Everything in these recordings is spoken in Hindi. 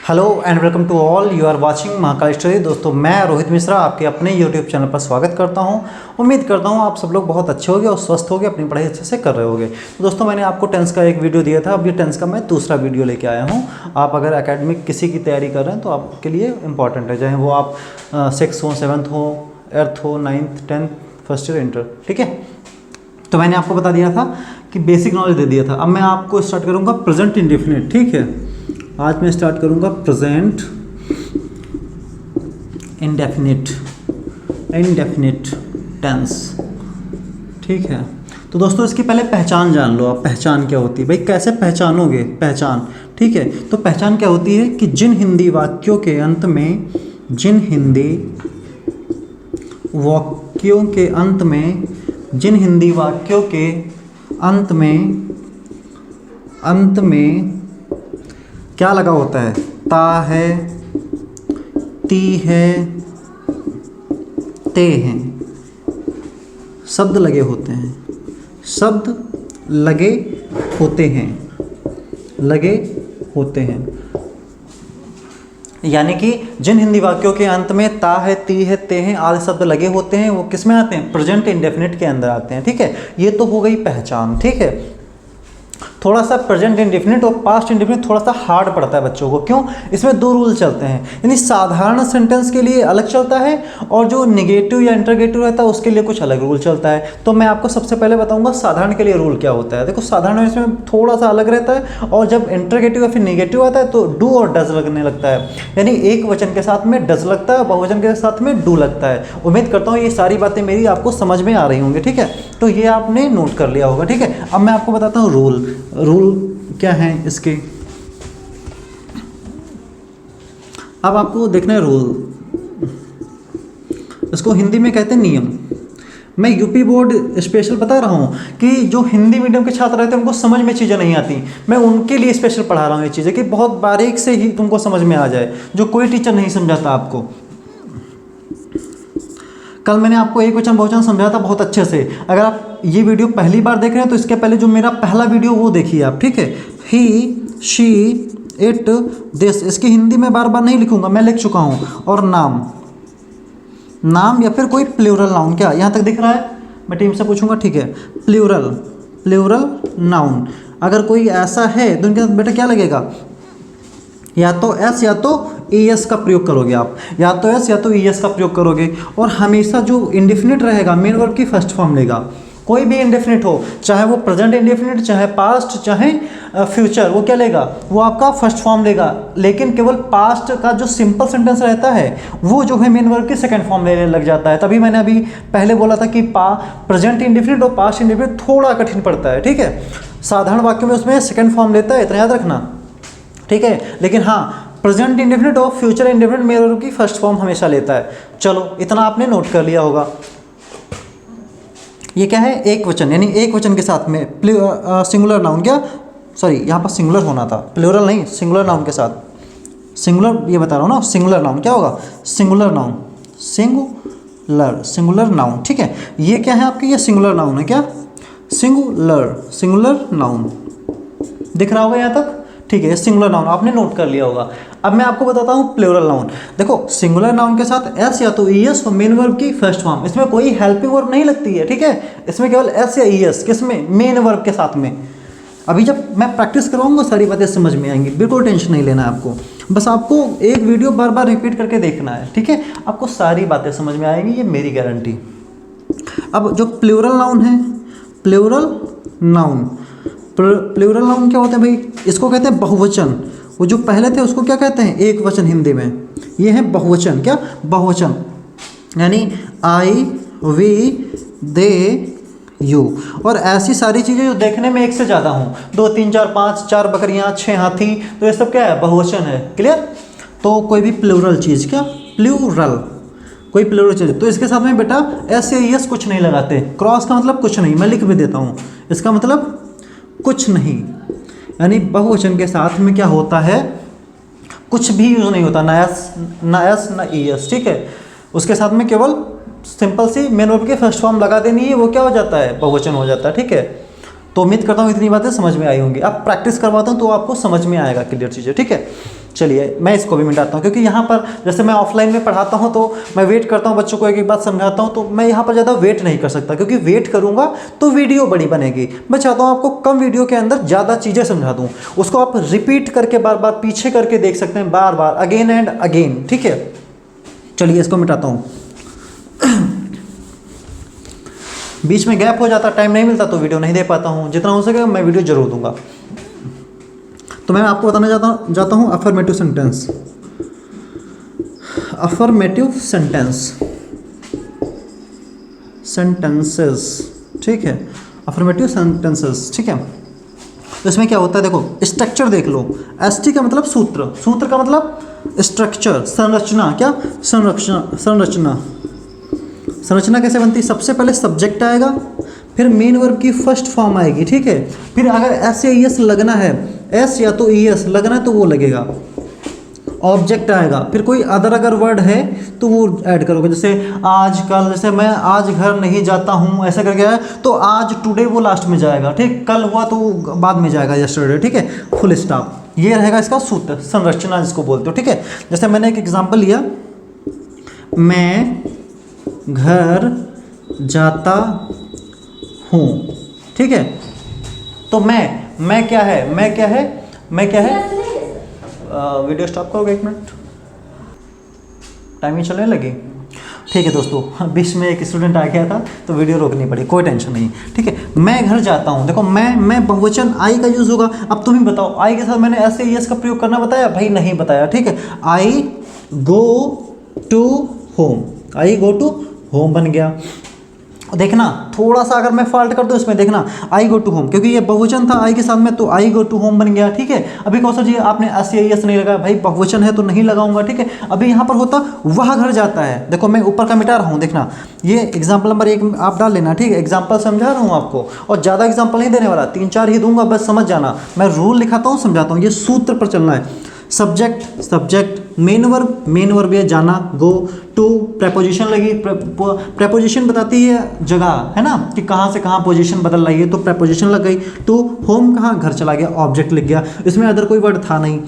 Hello and welcome to all, you are watching Mahakal story. दोस्तों, मैं रोहित मिश्रा आपके अपने यूट्यूब चैनल पर स्वागत करता हूं। उम्मीद करता हूं आप सब लोग बहुत अच्छे होंगे और स्वस्थ होंगे, अपनी पढ़ाई अच्छे से कर रहे होंगे। तो दोस्तों, मैंने आपको टेंस का एक वीडियो दिया था, अब ये टेंस का मैं दूसरा वीडियो लेके आया हूं। आप अगर एकेडमिक किसी की तैयारी कर रहे हैं तो आपके लिए इंपॉर्टेंट है, चाहे वो आप 6th हो, 7th हो, 8th हो, 9th, 10th, first year, inter. ठीक है, तो मैंने आपको बता दिया था कि बेसिक नॉलेज दे दिया था। अब मैं आपको स्टार्ट करूँगा प्रेजेंट इंडेफिनिट। ठीक है, आज मैं स्टार्ट करूँगा प्रेजेंट इंडेफिनिट टेंस। ठीक है, तो दोस्तों इसकी पहले पहचान जान लो आप। पहचान क्या होती है भाई, कैसे पहचानोगे? पहचान, ठीक है, तो पहचान क्या होती है कि जिन हिंदी वाक्यों के अंत में जिन हिंदी वाक्यों के अंत में क्या लगा होता है? ता है, ती है, ते हैं, शब्द लगे होते हैं। यानी कि जिन हिंदी वाक्यों के अंत में ता है, ती है, ते हैं आदि शब्द लगे होते हैं, वो किस में आते हैं? प्रेजेंट इंडेफिनिट के अंदर आते हैं। ठीक है, ये तो हो गई पहचान। ठीक है, थोड़ा सा प्रेजेंट इंडेफिनिट और पास्ट इंडेफिनिट थोड़ा सा हार्ड पड़ता है बच्चों को। क्यों? इसमें दो रूल चलते हैं, यानी साधारण सेंटेंस के लिए अलग चलता है और जो निगेटिव या इंटरगेटिव रहता है उसके लिए कुछ अलग रूल चलता है। तो मैं आपको सबसे पहले बताऊंगा साधारण के लिए रूल क्या होता है। देखो, साधारण इसमें थोड़ा सा अलग रहता है, और जब इंटरगेटिव या फिर निगेटिव आता है तो डू और डज लगने लगता है, यानी एक वचन के साथ में डज लगता है, बहुवचन के साथ में डू लगता है। उम्मीद करता हूँ ये सारी बातें मेरी आपको समझ में आ रही होंगी। ठीक है, तो ये आपने नोट कर लिया होगा। ठीक है, अब मैं आपको बताता हूँ रूल क्या है इसके। अब आपको देखना है रूल, इसको हिंदी में कहते हैं नियम। मैं यूपी बोर्ड स्पेशल बता रहा हूँ कि जो हिंदी मीडियम के छात्र रहते हैं उनको समझ में चीज़ें नहीं आती, मैं उनके लिए स्पेशल पढ़ा रहा हूँ ये चीज़ें कि बहुत बारीक से ही तुमको समझ में आ जाए, जो कोई टीचर नहीं समझाता आपको। कल मैंने आपको एक वचन बहुवचन समझाया था बहुत अच्छे से। अगर आप ये वीडियो पहली बार देख रहे हैं तो इसके पहले जो मेरा पहला वीडियो वो देखिए आप। ठीक है, ही, शी, इट, दिस, इसकी हिंदी में बार बार नहीं लिखूंगा, मैं लिख चुका हूँ। और नाम या फिर कोई प्लूरल नाउन, क्या यहाँ तक दिख रहा है? मैं टीम से पूछूंगा। ठीक है, प्लूरल नाउन अगर कोई ऐसा है तो उनके साथ बेटा क्या लगेगा? या तो एस या तो एस का प्रयोग करोगे आप, या तो एस या तो एस का प्रयोग करोगे। और हमेशा जो इंडेफिनिट रहेगा मेन वर्ब की फर्स्ट फॉर्म लेगा। कोई भी इंडेफिनिट हो, चाहे वो प्रेजेंट इंडेफिनिट, चाहे पास्ट, चाहे फ्यूचर, वो क्या लेगा? वो आपका फर्स्ट फॉर्म लेगा। लेकिन केवल पास्ट का जो सिंपल सेंटेंस रहता है वो जो है मेन वर्ब की सेकंड फॉर्म लेने लग जाता है। तभी मैंने अभी पहले बोला था कि प्रेजेंट इंडेफिनिट और पास्ट इंडेफिनिट थोड़ा कठिन पड़ता है। ठीक है, साधारण वाक्यों में उसमें सेकंड फॉर्म लेता है, इतना याद रखना। ठीक है, लेकिन हाँ, प्रेजेंट इंडेफिनिट और फ्यूचर इंडेफिनिट मेन वर्ब की फर्स्ट फॉर्म हमेशा लेता है। चलो, इतना आपने नोट कर लिया होगा। ये क्या है? एक वचन, यानी एक वचन के साथ में सिंगुलर नाउन, क्या सॉरी यहाँ पर सिंगुलर होना था, प्लूरल नहीं, सिंगुलर नाउन के साथ। सिंगुलर ये बता रहा हूँ ना, सिंगुलर नाउन क्या होगा? Singular noun, singular noun. ठीक है, ये क्या है आपके? ये सिंगुलर नाउन है। क्या? सिंगुलर नाउन दिख रहा होगा यहाँ तक? ठीक है, सिंगुलर नाउन आपने नोट कर लिया होगा। अब मैं आपको बताता हूँ प्लूरल नाउन। देखो, सिंगुलर नाउन के साथ एस या तो ईएस और मेन वर्ब की फर्स्ट फॉर्म, इसमें कोई हेल्पिंग वर्ब नहीं लगती है। ठीक है, इसमें केवल एस या ईएस, किसमें? मेन वर्ब के साथ में। अभी जब मैं प्रैक्टिस करवाऊंगा सारी बातें समझ में आएंगी, बिल्कुल टेंशन नहीं लेना है आपको। बस आपको एक वीडियो बार बार रिपीट करके देखना है। ठीक है, आपको सारी बातें समझ में आएंगी, ये मेरी गारंटी। अब जो प्लूरल नाउन है, प्लूरल नाउन क्या होता है भाई? इसको कहते हैं बहुवचन। वो जो पहले थे उसको क्या कहते हैं? एक वचन हिंदी में। ये है बहुवचन। क्या? बहुवचन, यानी आई, वी, दे, यू। और ऐसी सारी चीज़ें जो देखने में एक से ज़्यादा हों, 2, 3, 4, 5, 4 बकरियाँ, 6 हाथी, तो ये सब क्या है? बहुवचन है। क्लियर? तो कोई भी प्लूरल चीज़, क्या प्लूरल, कोई प्लूरल चीज़, तो इसके साथ में बेटा एस या एस कुछ नहीं लगाते। क्रॉस का मतलब कुछ नहीं, मैं लिख भी देता हूँ, इसका मतलब कुछ नहीं। यानी बहुवचन के साथ में क्या होता है? कुछ भी यूज़ नहीं होता, ना एस ना ईएस। ठीक है, उसके साथ में केवल सिंपल सी मेन वर्ब के फर्स्ट फॉर्म लगा देनी है, वो क्या हो जाता है? बहुवचन हो जाता है। ठीक है, तो उम्मीद करता हूँ इतनी बातें समझ में आई होंगी। अब प्रैक्टिस करवाता हूँ तो आपको समझ में आएगा क्लियर चीज़ें। ठीक है, चलिए मैं इसको भी मिटाता हूँ, क्योंकि यहाँ पर जैसे मैं ऑफलाइन में पढ़ाता हूँ तो मैं वेट करता हूँ, बच्चों को एक एक बात समझाता हूँ, तो मैं यहाँ पर ज़्यादा वेट नहीं कर सकता, क्योंकि वेट करूँगा तो वीडियो बड़ी बनेगी। मैं चाहता हूँ आपको कम वीडियो के अंदर ज़्यादा चीज़ें समझा दूँ, उसको आप रिपीट करके बार बार पीछे करके देख सकते हैं, बार बार अगेन एंड अगेन। ठीक है, चलिए इसको मिटाता हूँ। बीच में गैप हो जाता, टाइम नहीं मिलता तो वीडियो नहीं दे पाता हूँ, जितना हो सके मैं वीडियो जरूर दूंगा। तो मैं आपको बताना जाता हूँ अफर्मेटिव सेंटेंस। अफर्मेटिव सेंटेंसेस, ठीक है, अफर्मेटिव सेंटेंसेस, ठीक है। तो इसमें क्या होता है, देखो स्ट्रक्चर देख लो। एसटी का मतलब सूत्र, सूत्र का मतलब स्ट्रक्चर, संरचना। क्या संरचना कैसे बनती है? सबसे पहले सब्जेक्ट आएगा, फिर मेन वर्ब की फर्स्ट फॉर्म आएगी, ठीक है। फिर अगर एस या एस लगना है, एस या तो एस लगना है तो वो लगेगा, ऑब्जेक्ट आएगा, फिर कोई अदर अगर वर्ड है तो वो ऐड करोगे। जैसे आज कल, जैसे मैं आज घर नहीं जाता हूँ ऐसा करके आया तो आज टुडे वो लास्ट में जाएगा, ठीक। कल हुआ तो बाद में जाएगा, यस्टरडे, ठीक है, फुल स्टॉप। ये रहेगा इसका सूत्र, संरचना जिसको बोलते हो, ठीक है। जैसे मैंने एक एग्जाम्पल लिया, मैं घर जाता हूँ, ठीक है। तो मैं क्या है वीडियो स्टॉप करोगे 1 मिनट, टाइम ही चलने लगी। ठीक है दोस्तों, बीच में एक स्टूडेंट आ गया था तो वीडियो रोकनी पड़ी, कोई टेंशन नहीं, ठीक है। मैं घर जाता हूँ, देखो मैं बहुवचन आई का यूज़ होगा। अब तुम ही बताओ, आई के साथ मैंने ऐसे यस का प्रयोग करना बताया? भाई नहीं बताया, ठीक है। I go to home, I go to home बन गया। देखना थोड़ा सा अगर मैं फॉल्ट कर दूं इसमें, देखना आई गो टू होम, क्योंकि ये बहुवचन था आई के साथ में, तो आई गो टू होम बन गया, ठीक है। अभी कौशल जी आपने एस या एस नहीं लगाया, भाई बहुवचन है तो नहीं लगाऊंगा, ठीक है। अभी यहाँ पर होता वह घर जाता है, देखो मैं ऊपर का मिटा रहा हूँ, देखना ये एग्जाम्पल नंबर 1 आप डाल लेना, ठीक है। एग्जाम्पल समझा रहा हूँ आपको, और ज़्यादा एग्जाम्पल नहीं देने वाला, 3-4 ही दूंगा, बस समझ जाना। मैं रूल लिखाता हूँ, समझाता हूँ, ये सूत्र पर चलना है। सब्जेक्ट, मेन वर्ब ये जाना, गो टू प्रेपोजिशन लगी, प्रेपोजिशन बताती है जगह, है ना, कि कहाँ से कहाँ पोजीशन बदल रही है, तो प्रेपोजिशन लग गई। टू होम कहाँ, घर चला गया, ऑब्जेक्ट लिख गया, इसमें अदर कोई वर्ड था नहीं।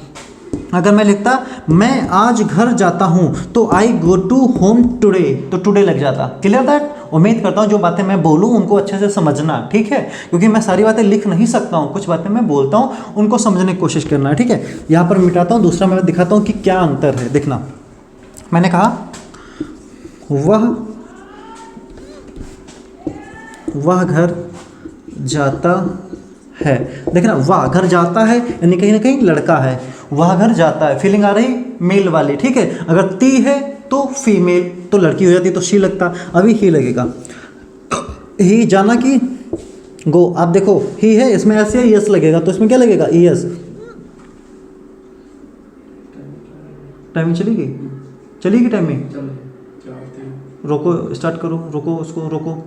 अगर मैं लिखता मैं आज घर जाता हूँ तो आई गो टू होम टुडे, तो टुडे लग जाता। Clear that? उम्मीद करता हूँ जो बातें मैं बोलूँ उनको अच्छे से समझना, ठीक है, क्योंकि मैं सारी बातें लिख नहीं सकता हूँ, कुछ बातें मैं बोलता हूँ, उनको समझने की कोशिश करना है, ठीक है। यहाँ पर मिटाता हूँ, दूसरा मैं दिखाता हूँ कि क्या अंतर है। देखना, मैंने कहा वह घर जाता है, देखना वाह घर जाता है यानी कहीं ना कहीं लड़का है, वह घर जाता है, फीलिंग आ रही मेल वाली, ठीक है। अगर ती है तो फीमेल, तो लड़की हो जाती तो शी लगता, अभी ही लगेगा। ही जाना कि गो, आप देखो ही है, इसमें ऐसे यस लगेगा, तो इसमें क्या लगेगा, यस। टाइमिंग चलेगी टाइमिंग, रोको, स्टार्ट करो, रोको उसको, रोको।